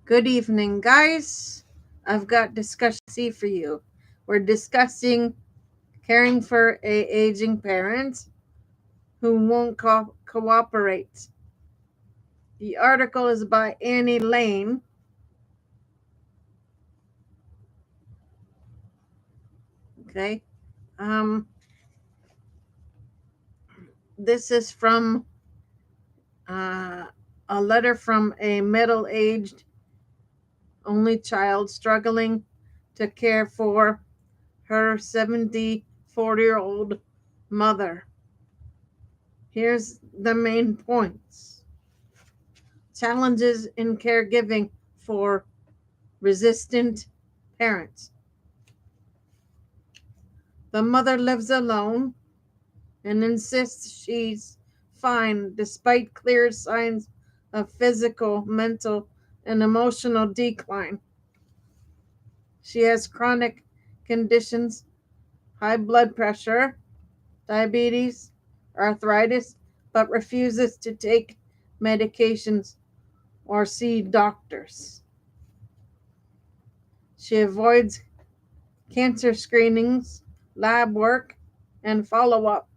Good evening, guys. I've got discussion C for you. We're discussing caring for a aging parent who won't cooperate. The article is by Annie Lane. Okay. Um, this is from a letter from a middle-aged only child struggling to care for her 74-year-old mother. Here's the main points. Challenges in caregiving for resistant parents. The mother lives alone and insists she's fine despite clear signs of physical, mental, and emotional decline. She has chronic conditions, high blood pressure, diabetes, arthritis, but refuses to take medications or see doctors. She avoids cancer screenings, lab work, and follow-up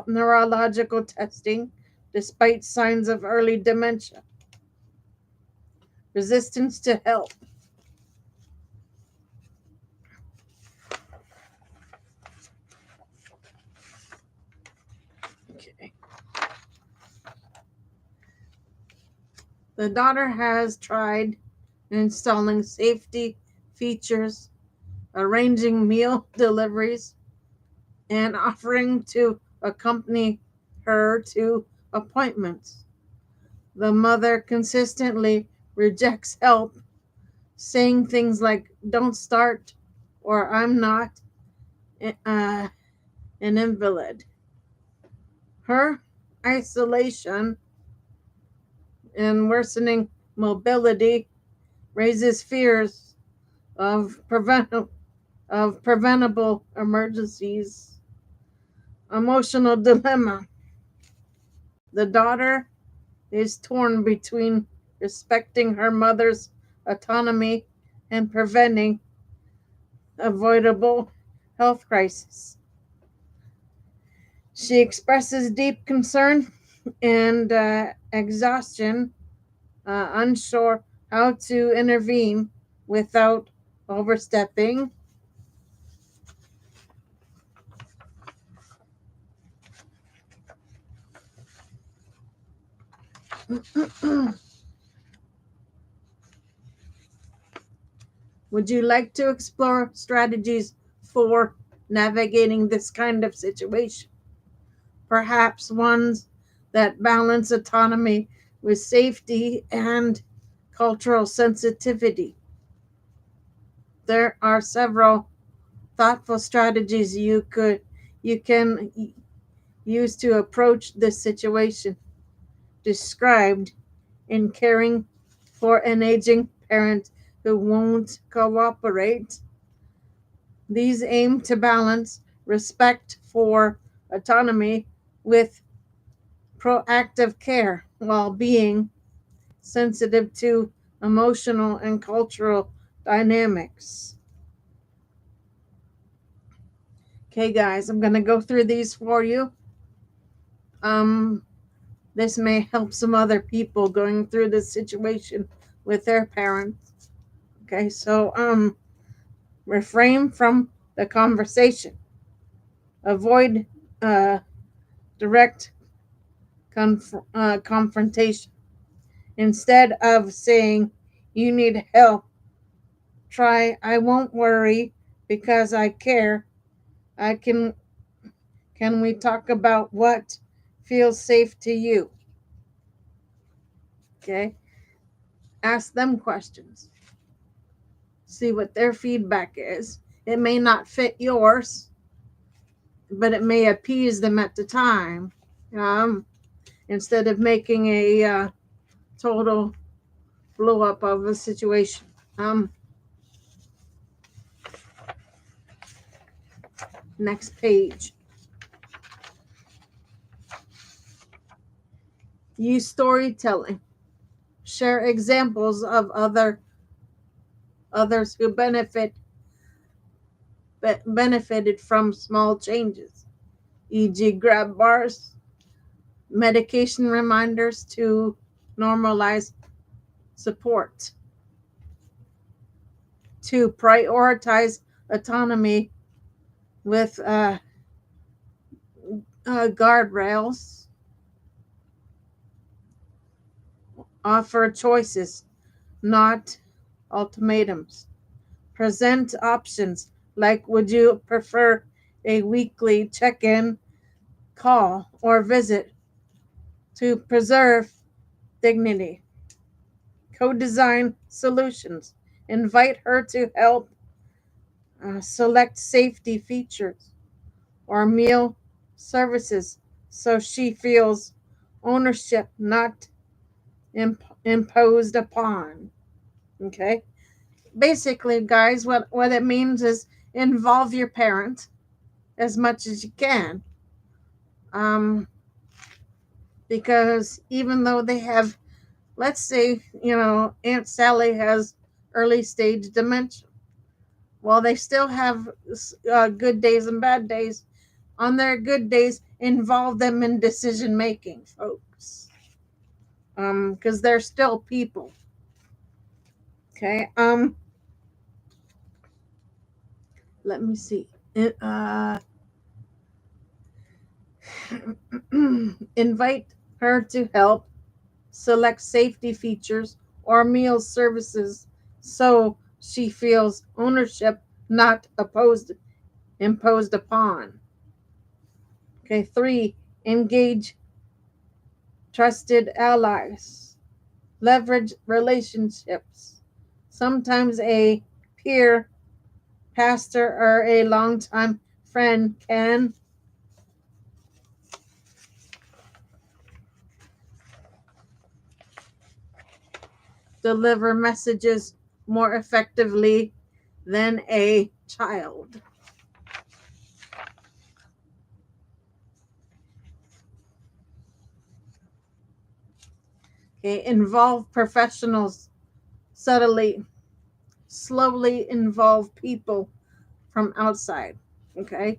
neurological testing despite signs of early dementia. Resistance to help. Okay. The daughter has tried installing safety features, arranging meal deliveries, and offering to accompany her to appointments. The mother consistently rejects help, saying things like, "Don't start," or "I'm not an invalid." Her isolation and worsening mobility raises fears of preventable emergencies. Emotional dilemma. The daughter is torn between respecting her mother's autonomy and preventing avoidable health crisis. She expresses deep concern and exhaustion, unsure how to intervene without overstepping. Would you like to explore strategies for navigating this kind of situation? Perhaps ones that balance autonomy with safety and cultural sensitivity. There are several thoughtful strategies you can use to approach this situation described in caring for an aging parent who won't cooperate. These aim to balance respect for autonomy with proactive care while being sensitive to emotional and cultural dynamics. Okay, guys, I'm going to go through these for you. This may help some other people going through this situation with their parents. Okay, so refrain from the conversation. Avoid direct confrontation. Instead of saying, "You need help," try, "I won't worry because I care. I can we talk about what feels safe to you?" Okay? Ask them questions. See what their feedback is. It may not fit yours, but it may appease them at the time. Instead of making a total blow up of a situation. Next page. Use storytelling. Share examples of others who benefited from small changes, e.g., grab bars, medication reminders to normalize support, to prioritize autonomy with guardrails, offer choices, not ultimatums, present options like would you prefer a weekly check in, call, or visit to preserve dignity, co design solutions, invite her to help select safety features or meal services so she feels ownership, not imposed upon. Okay. Basically, guys, what it means is involve your parent as much as you can. Um, because even though they have, let's say, Aunt Sally has early stage dementia, well, they still have good days and bad days. On their good days, involve them in decision making, folks. Because they're still people. Okay. Let me see. Invite her to help select safety features or meal services so she feels ownership, not imposed upon. Okay, 3, engage trusted allies, leverage relationships. Sometimes a peer, pastor, or a longtime friend can deliver messages more effectively than a child. Okay, involve professionals subtly, slowly involve people from outside. Okay,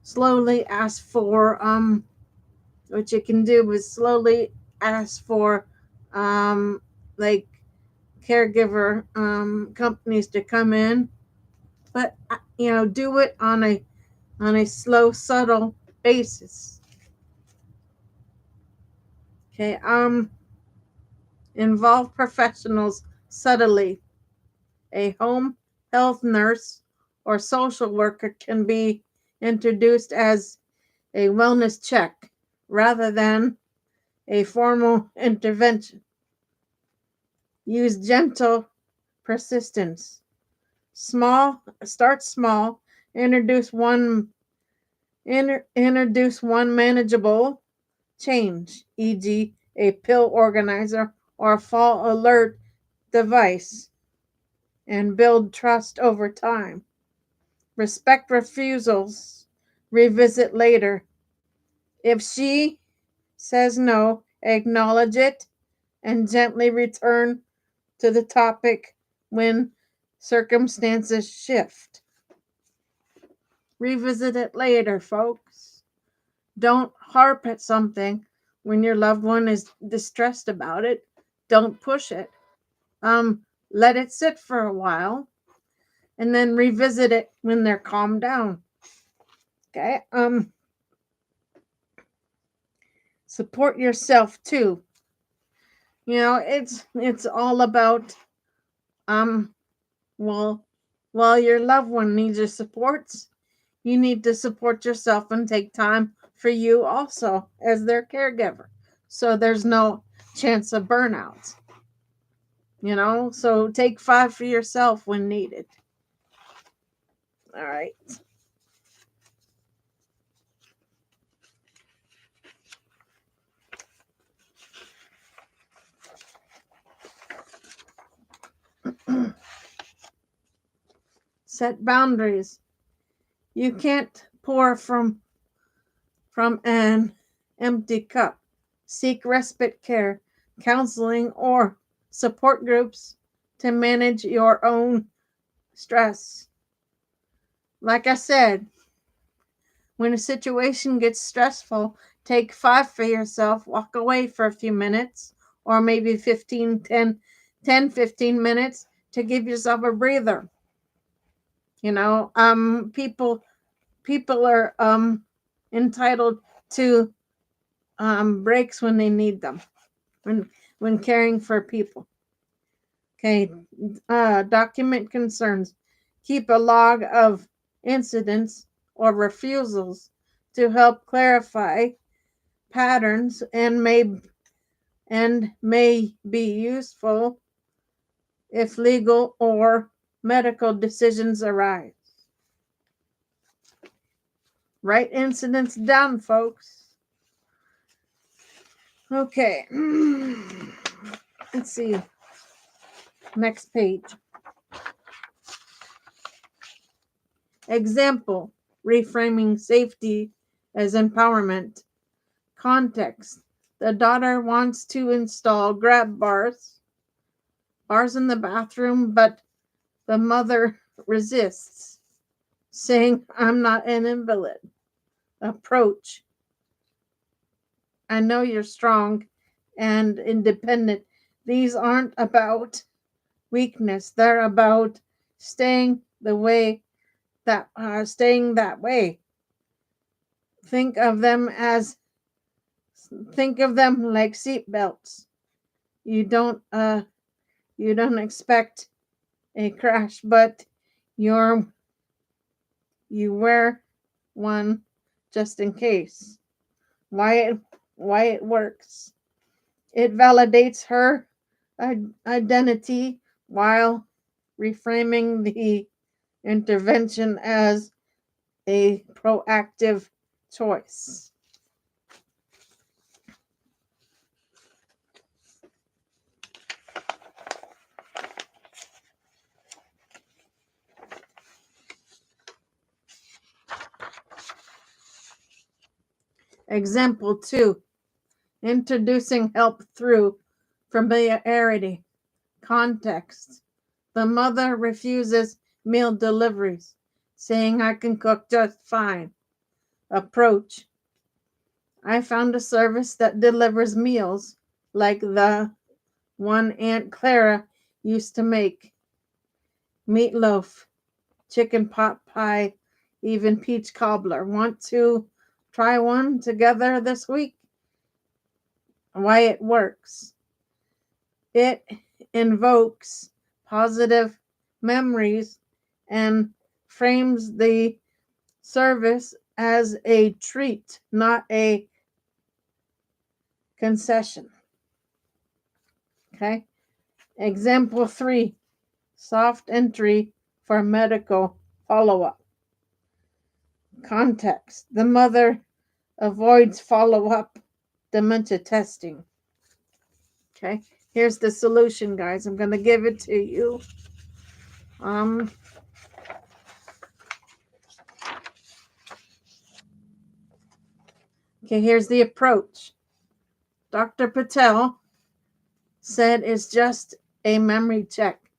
slowly ask for what you can do is slowly ask for like caregiver companies to come in, but do it on a slow, subtle basis. Okay, involve professionals subtly. A home health nurse or social worker can be introduced as a wellness check rather than a formal intervention. Use gentle persistence. Start small, introduce one manageable change, e.g., a pill organizer or a fall alert device, and build trust over time. Respect refusals, revisit later. If she says no, acknowledge it and gently return to the topic when circumstances shift. Revisit it later, folks. Don't harp at something when your loved one is distressed about it. Don't push it. Let it sit for a while and then revisit it when they're calmed down. Okay. Support yourself too. It's all about um well, while your loved one needs your supports, you need to support yourself and take time for you also as their caregiver. So there's no chance of burnout. So take 5 for yourself when needed. All right. Set boundaries. You can't pour from an empty cup. Seek respite care, counseling, or support groups to manage your own stress. Like I said, when a situation gets stressful, take 5 for yourself, walk away for a few minutes, or maybe 15 minutes to give yourself a breather. People are entitled to breaks when they need them, when caring for people. Okay, document concerns. Keep a log of incidents or refusals to help clarify patterns and may be useful if legal or medical decisions arise. Write incidents down, folks. Okay. Let's see. Next page. Example: reframing safety as empowerment. Context: the daughter wants to install grab bars in the bathroom, but the mother resists, saying, "I'm not an invalid." Approach: I know you're strong and independent. These aren't about weakness. They're about staying staying that way. Think of them like seat belts. You don't expect a crash, but you wear one just in case. Why it works. It validates her identity while reframing the intervention as a proactive choice. Example 2: introducing help through familiarity. Context: the mother refuses meal deliveries, saying, "I can cook just fine." Approach: I found a service that delivers meals like the one Aunt Clara used to make: meatloaf, chicken pot pie, even peach cobbler. Want to try one together this week? Why it works. It invokes positive memories and frames the service as a treat, not a concession. Okay. Example 3: soft entry for medical follow-up. Context: the mother avoids follow-up dementia testing. Okay. Here's the solution, guys. I'm going to give it to you. Okay, here's the approach. Dr. Patel said it's just a memory check,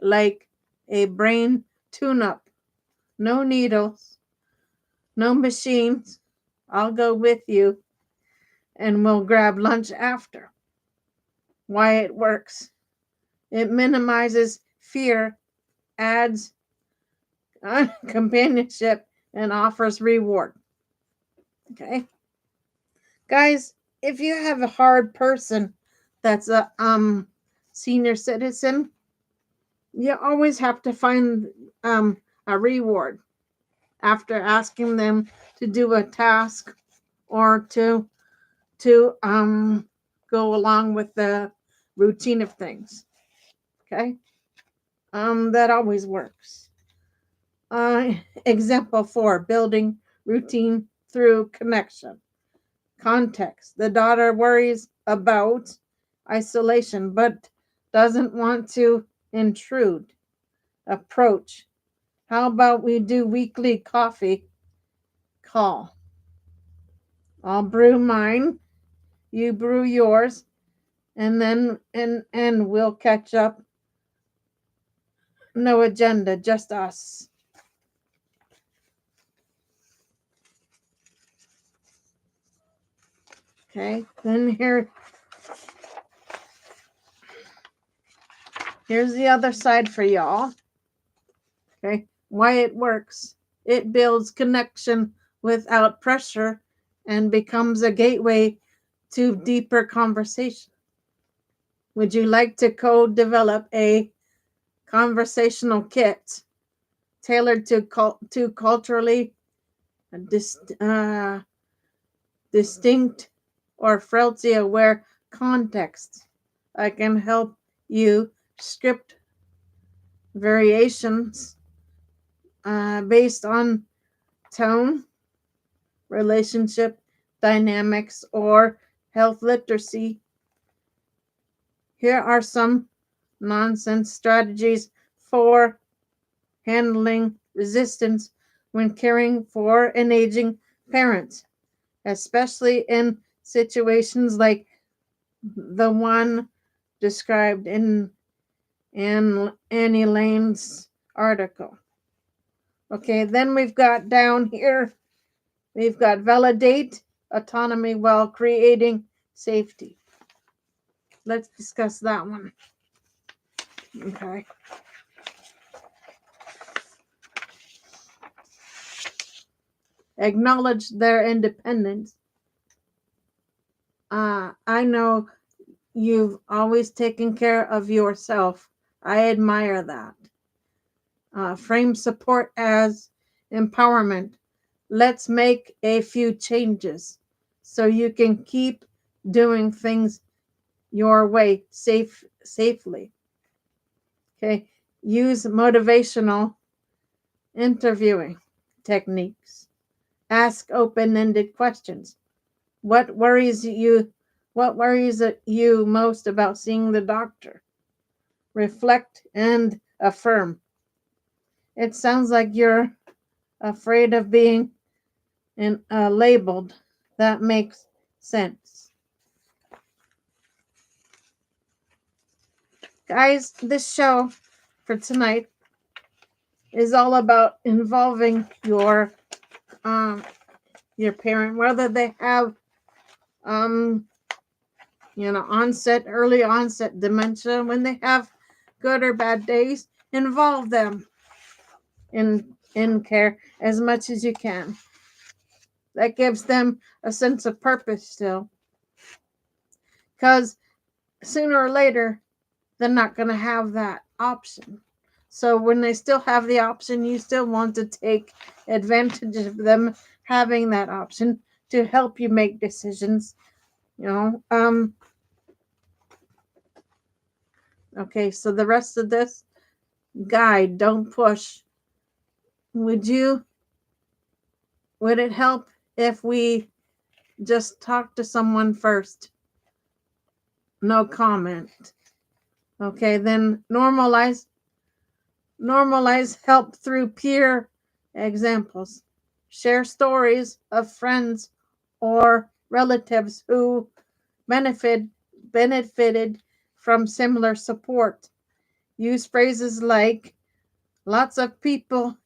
like a brain tune-up. No needles, no machines. I'll go with you and we'll grab lunch after. Why it works. It minimizes fear, adds companionship, and offers reward. Okay? Guys, if you have a hard person that's a senior citizen, you always have to find a reward after asking them to do a task or to go along with the routine of things. Okay? That always works. Example 4: building routine through connection. Context: the daughter worries about isolation but doesn't want to intrude. Approach: how about we do weekly coffee call? I'll brew mine, you brew yours, and then and we'll catch up. No agenda, just us. Okay, then here's the other side for y'all. Okay, why it works. It builds connection without pressure and becomes a gateway to deeper conversation. Would you like to co-develop a conversational kit tailored to culturally distinct or frailty aware contexts? I can help you script variations based on tone, relationship dynamics, or health literacy. Here are some nonsense strategies for handling resistance when caring for an aging parent, especially in situations like the one described in Annie Lane's article. Okay, then we've got down here, we've got validate autonomy while creating safety. Let's discuss that one. Okay. Acknowledge their independence. I know you've always taken care of yourself. I admire that. Frame support as empowerment. Let's make a few changes so you can keep doing things your way safely. Okay. Use motivational interviewing techniques. Ask open-ended questions. What worries you most about seeing the doctor? Reflect and affirm. It sounds like you're afraid of being labeled. That makes sense. Guys, this show for tonight is all about involving your parent, whether they have early onset dementia, when they have good or bad days, involve them in care as much as you can. That gives them a sense of purpose still, because sooner or later they're not going to have that option. So when they still have the option, you still want to take advantage of them having that option to help you make decisions. Okay, so the rest of this guide, don't push. Would it help if we just talk to someone first? No comment. Okay, then normalize help through peer examples. Share stories of friends or relatives who benefited from similar support. Use phrases like, lots of people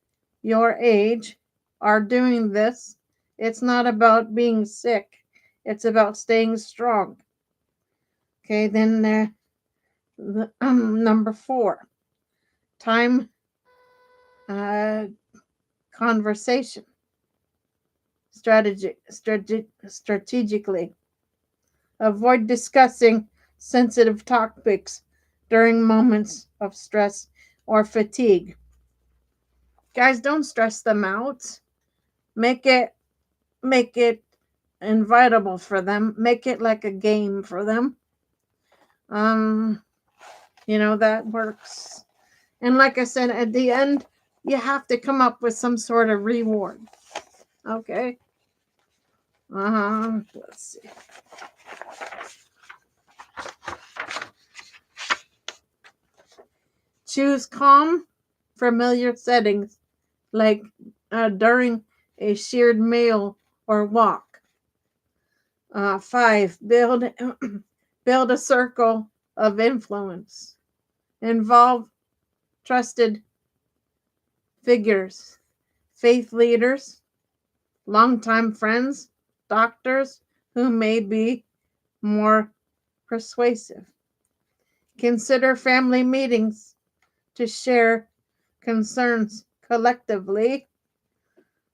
your age are doing this. It's not about being sick. It's about staying strong. Okay, then number 4, time conversation strategically. Avoid discussing sensitive topics during moments of stress or fatigue. Guys, don't stress them out. Make it invitable for them. Make it like a game for them. That works. And like I said, at the end, you have to come up with some sort of reward. Okay. Let's see. Choose calm, familiar settings, like during a shared meal or walk. 5, Build a circle of influence. Involve trusted figures, faith leaders, longtime friends, doctors who may be more persuasive. Consider family meetings to share concerns collectively,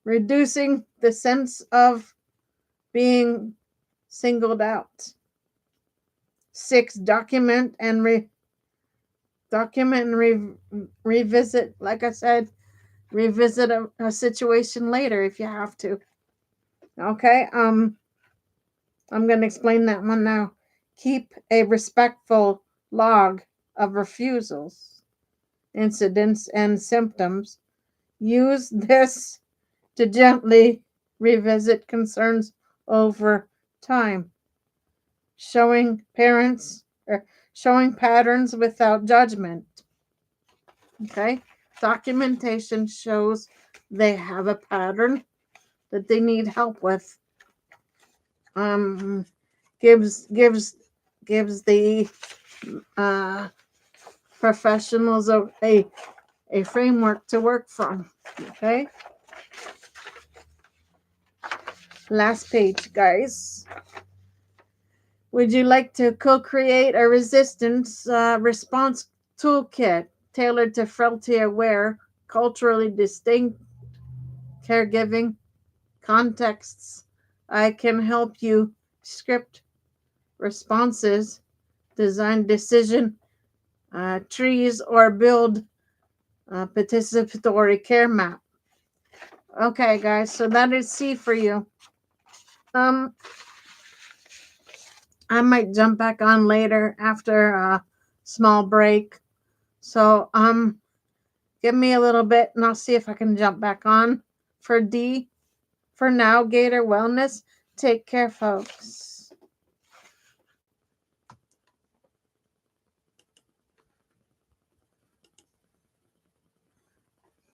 reducing the sense of being singled out. 6. Revisit. Like I said, revisit a situation later if you have to. Okay. I'm going to explain that one now. Keep a respectful log of refusals, incidents, and symptoms. Use this to gently revisit concerns over time, showing patterns without judgment. Okay? Documentation shows they have a pattern that they need help with. Gives the professionals a framework to work from. Okay? Last page, guys. Would you like to co-create a resistance response toolkit tailored to frailty-aware, culturally distinct caregiving contexts? I can help you script responses, design decision trees, or build a participatory care map. Okay, guys, so that is C for you. I might jump back on later after a small break. So give me a little bit and I'll see if I can jump back on for D. For now, Gator Wellness. Take care, folks.